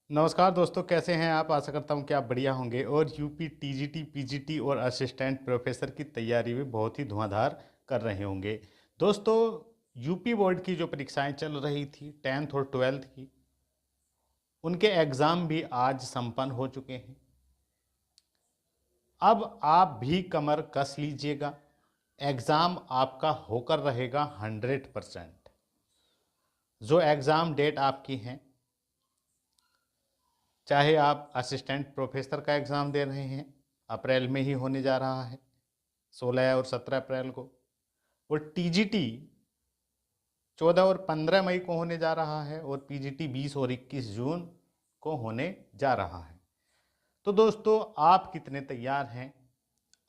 नमस्कार दोस्तों, कैसे हैं आप? आशा करता हूं कि आप बढ़िया होंगे और यूपी टीजीटी पीजीटी और असिस्टेंट प्रोफेसर की तैयारी में बहुत ही धुआंधार कर रहे होंगे। दोस्तों, यूपी बोर्ड की जो परीक्षाएं चल रही थी 10th और 12th की, उनके एग्ज़ाम भी आज संपन्न हो चुके हैं। अब आप भी कमर कस लीजिएगा। एग्ज़ाम आपका होकर रहेगा 100%। जो एग्ज़ाम डेट आपकी हैं, चाहे आप असिस्टेंट प्रोफेसर का एग्ज़ाम दे रहे हैं, अप्रैल में ही होने जा रहा है, 16 और 17 अप्रैल को। और टीजीटी 14 और 15 मई को होने जा रहा है और पीजीटी 20 और 21 जून को होने जा रहा है। तो दोस्तों, आप कितने तैयार हैं?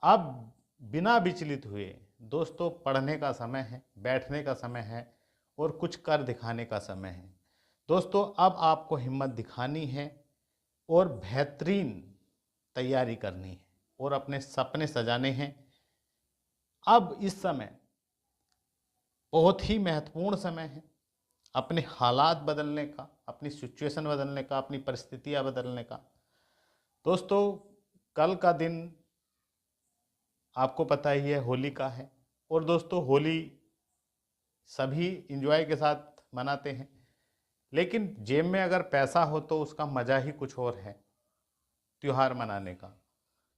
अब बिना विचलित हुए दोस्तों, पढ़ने का समय है, बैठने का समय है और कुछ कर दिखाने का समय है। दोस्तों, अब आपको हिम्मत दिखानी है और बेहतरीन तैयारी करनी है और अपने सपने सजाने हैं। अब इस समय बहुत ही महत्वपूर्ण समय है अपने हालात बदलने का, अपनी सिचुएशन बदलने का, अपनी परिस्थितियां बदलने का। दोस्तों, कल का दिन आपको पता ही है, होली का है। और दोस्तों, होली सभी इंजॉय के साथ मनाते हैं, लेकिन जेब में अगर पैसा हो तो उसका मज़ा ही कुछ और है त्योहार मनाने का।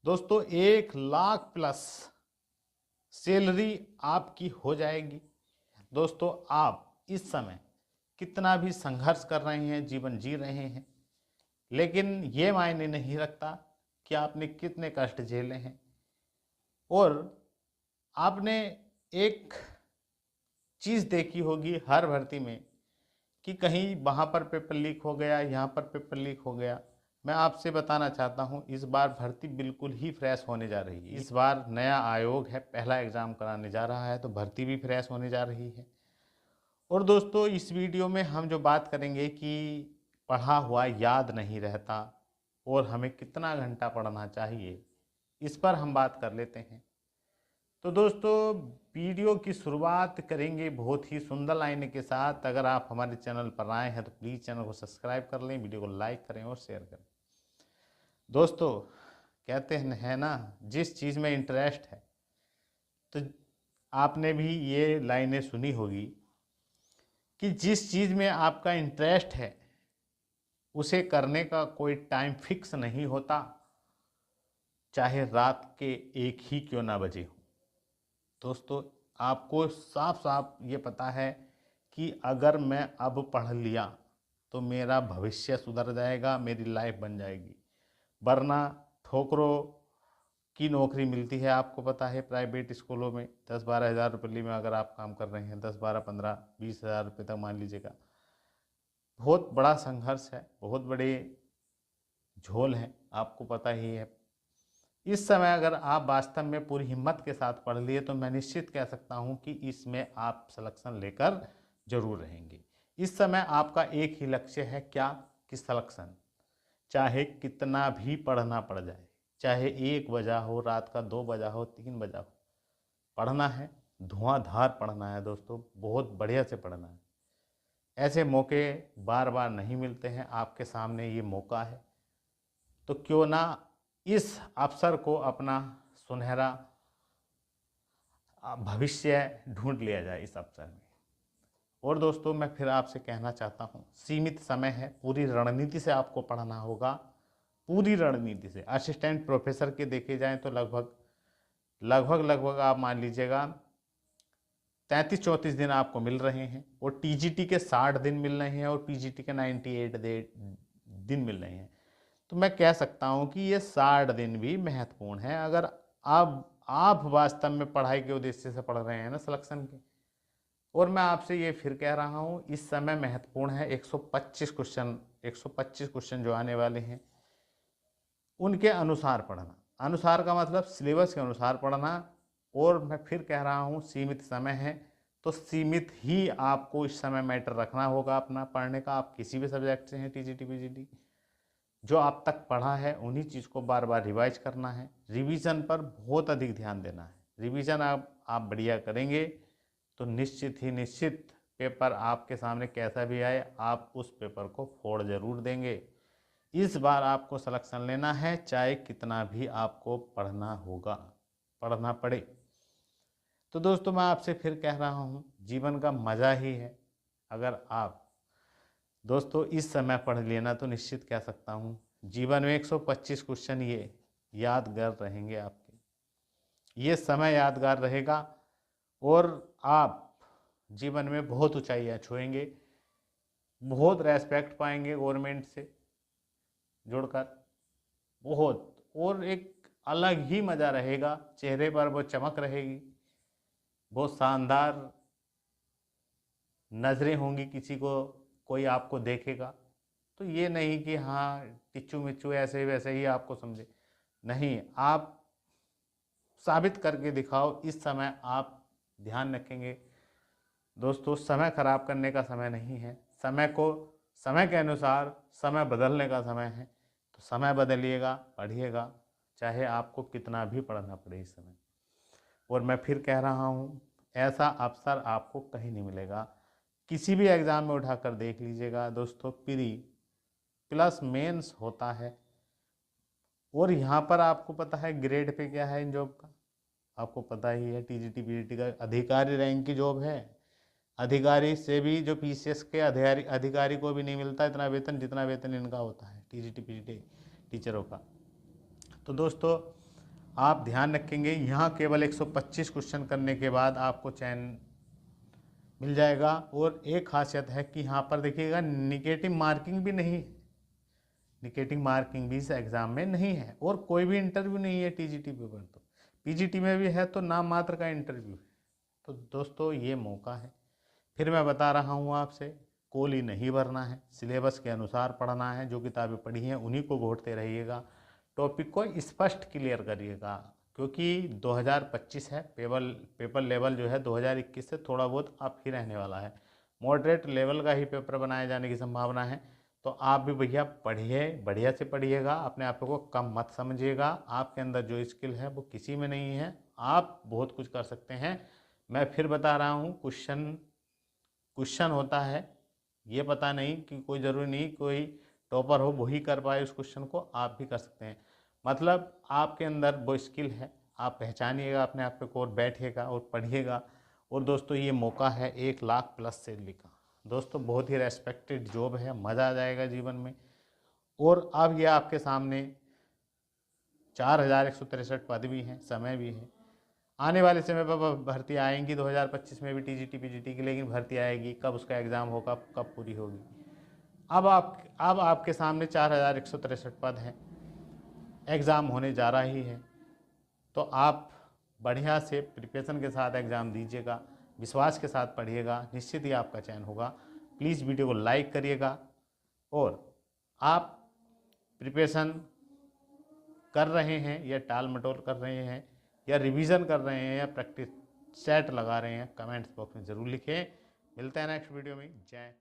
दोस्तों, 1 लाख प्लस सैलरी आपकी हो जाएगी। दोस्तों, आप इस समय कितना भी संघर्ष कर रहे हैं, जीवन जी रहे हैं, लेकिन ये मायने नहीं रखता कि आपने कितने कष्ट झेले हैं। और आपने एक चीज़ देखी होगी हर भर्ती में कि कहीं वहाँ पर पेपर लीक हो गया, यहाँ पर पेपर लीक हो गया। मैं आपसे बताना चाहता हूँ, इस बार भर्ती बिल्कुल ही फ्रेश होने जा रही है। इस बार नया आयोग है, पहला एग्ज़ाम कराने जा रहा है, तो भर्ती भी फ्रेश होने जा रही है। और दोस्तों, इस वीडियो में हम जो बात करेंगे कि पढ़ा हुआ याद नहीं रहता और हमें कितना घंटा पढ़ना चाहिए, इस पर हम बात कर लेते हैं। तो दोस्तों, वीडियो की शुरुआत करेंगे बहुत ही सुंदर लाइन के साथ। अगर आप हमारे चैनल पर आए हैं तो प्लीज़ चैनल को सब्सक्राइब कर लें, वीडियो को लाइक करें और शेयर करें। दोस्तों, कहते हैं ना, जिस चीज़ में इंटरेस्ट है, तो आपने भी ये लाइनें सुनी होगी कि जिस चीज़ में आपका इंटरेस्ट है उसे करने का कोई टाइम फिक्स नहीं होता, चाहे रात के 1 ही क्यों ना बजे हो। दोस्तों, आपको साफ साफ ये पता है कि अगर मैं अब पढ़ लिया तो मेरा भविष्य सुधर जाएगा, मेरी लाइफ बन जाएगी। वरना ठोकरों की नौकरी मिलती है, आपको पता है, प्राइवेट स्कूलों में 10-12 हज़ार रुपये में अगर आप काम कर रहे हैं, 10-12-15-20 हज़ार रुपये तक मान लीजिएगा। बहुत बड़ा संघर्ष है, बहुत बड़े झोल है, आपको पता ही है। इस समय अगर आप वास्तव में पूरी हिम्मत के साथ पढ़ लिए तो मैं निश्चित कह सकता हूं कि इसमें आप सिलेक्शन लेकर जरूर रहेंगे। इस समय आपका एक ही लक्ष्य है, क्या? कि सिलेक्शन। चाहे कितना भी पढ़ना पड़ जाए, चाहे 1 बजा हो, रात का 2 बजा हो, 3 बजा हो, पढ़ना है, धुआंधार पढ़ना है दोस्तों, बहुत बढ़िया से पढ़ना है। ऐसे मौके बार बार नहीं मिलते हैं, आपके सामने ये मौका है, तो क्यों ना इस अवसर को अपना सुनहरा भविष्य ढूंढ लिया जाए इस अवसर में। और दोस्तों, मैं फिर आपसे कहना चाहता हूँ, सीमित समय है, पूरी रणनीति से आपको पढ़ना होगा, पूरी रणनीति से। असिस्टेंट प्रोफेसर के देखे जाएं तो लगभग लगभग लगभग आप मान लीजिएगा 33-34 दिन आपको मिल रहे हैं, और टीजीटी के 60 दिन मिल रहे हैं और पीजीटी के 98 दिन मिल रहे हैं। तो मैं कह सकता हूं कि ये 60 दिन भी महत्वपूर्ण है, अगर आप वास्तव में पढ़ाई के उद्देश्य से पढ़ रहे हैं ना, सिलेक्शन के। और मैं आपसे ये फिर कह रहा हूं, इस समय महत्वपूर्ण है 125 क्वेश्चन जो आने वाले हैं उनके अनुसार पढ़ना। अनुसार का मतलब सिलेबस के अनुसार पढ़ना। और मैं फिर कह रहा हूँ, सीमित समय है, तो सीमित ही आपको इस समय मैटर रखना होगा अपना पढ़ने का। आप किसी भी सब्जेक्ट से हैं, टीजीटी पीजीटी, जो आप तक पढ़ा है उन्हीं चीज़ को बार बार रिवाइज करना है। रिवीजन पर बहुत अधिक ध्यान देना है। रिवीजन आप बढ़िया करेंगे तो निश्चित ही निश्चित पेपर आपके सामने कैसा भी आए, आप उस पेपर को फोड़ जरूर देंगे। इस बार आपको सिलेक्शन लेना है, चाहे कितना भी आपको पढ़ना होगा, पढ़ना पड़े। तो दोस्तों मैं आपसे फिर कह रहा हूँ, जीवन का मज़ा ही है। अगर आप दोस्तों इस समय पढ़ लेना तो निश्चित कह सकता हूँ जीवन में 125 क्वेश्चन ये यादगार रहेंगे आपके, ये समय यादगार रहेगा और आप जीवन में बहुत ऊंचाइयाँ छुएंगे, बहुत रेस्पेक्ट पाएंगे गवर्नमेंट से जुड़कर, बहुत, और एक अलग ही मज़ा रहेगा, चेहरे पर वो चमक रहेगी, बहुत शानदार नज़रें होंगी, किसी को कोई आपको देखेगा तो ये नहीं कि हाँ टिच्चू मिच्चू ऐसे वैसे ही आपको समझे, नहीं, आप साबित करके दिखाओ। इस समय आप ध्यान रखेंगे दोस्तों, समय खराब करने का समय नहीं है, समय को समय के अनुसार समय बदलने का समय है। तो समय बदलिएगा, पढ़िएगा, चाहे आपको कितना भी पढ़ना पड़े इस समय। और मैं फिर कह रहा हूँ, ऐसा अवसर आपको कहीं नहीं मिलेगा, किसी भी एग्ज़ाम में उठाकर देख लीजिएगा दोस्तों, प्री प्लस मेंस होता है। और यहाँ पर आपको पता है ग्रेड पे क्या है इन जॉब का, आपको पता ही है, टीजीटी पीजीटी का अधिकारी रैंक की जॉब है। अधिकारी से भी जो पीसीएस के अधिकारी को भी नहीं मिलता इतना वेतन जितना वेतन इनका होता है टीजीटी पीजीटी टीचरों का। तो दोस्तों आप ध्यान रखेंगे, यहाँ केवल 125 क्वेश्चन करने के बाद आपको चयन मिल जाएगा। और एक खासियत है कि यहाँ पर देखिएगा निगेटिव मार्किंग भी नहीं है, निगेटिव मार्किंग भी इस एग्ज़ाम में नहीं है, और कोई भी इंटरव्यू नहीं है टीजीटी पेपर। तो पीजीटी में भी है तो नाम मात्र का इंटरव्यू है। तो दोस्तों ये मौका है, फिर मैं बता रहा हूँ आपसे, कोली नहीं भरना है, सिलेबस के अनुसार पढ़ना है, जो किताबें पढ़ी हैं उन्हीं को घोटते रहिएगा, टॉपिक को स्पष्ट क्लियर करिएगा, क्योंकि 2025 है, पेपर लेवल जो है 2021 से थोड़ा बहुत अप ही रहने वाला है, मॉडरेट लेवल का ही पेपर बनाए जाने की संभावना है। तो आप भी भैया पढ़िए, बढ़िया से पढ़िएगा, अपने आप को कम मत समझिएगा, आपके अंदर जो स्किल है वो किसी में नहीं है, आप बहुत कुछ कर सकते हैं। मैं फिर बता रहा हूँ, क्वेश्चन होता है, ये पता नहीं कि कोई ज़रूरी नहीं कोई टॉपर हो वही कर पाए उस क्वेश्चन को, आप भी कर सकते हैं। मतलब आपके अंदर वो स्किल है, आप पहचानिएगा अपने आप को और बैठिएगा और पढ़िएगा। और दोस्तों ये मौका है 1 लाख प्लस सैलरी का, दोस्तों बहुत ही रेस्पेक्टेड जॉब है, मज़ा आ जाएगा जीवन में। और अब ये आपके सामने 4163 पद भी हैं, समय भी है, आने वाले समय पर भर्ती आएंगी 2025 में भी टीजीटी पीजीटी की, लेकिन भर्ती आएगी कब, उसका एग्ज़ाम होगा कब पूरी होगी। अब आपके सामने 4163 पद हैं, एग्ज़ाम होने जा रहा ही है, तो आप बढ़िया से प्रिपरेशन के साथ एग्ज़ाम दीजिएगा, विश्वास के साथ पढ़िएगा, निश्चित ही आपका चयन होगा। प्लीज़ वीडियो को लाइक करिएगा, और आप प्रिपरेशन कर रहे हैं या टाल मटोल कर रहे हैं या रिवीजन कर रहे हैं या प्रैक्टिस सेट लगा रहे हैं, कमेंट्स बॉक्स में ज़रूर लिखें। मिलते हैं नेक्स्ट वीडियो में। जय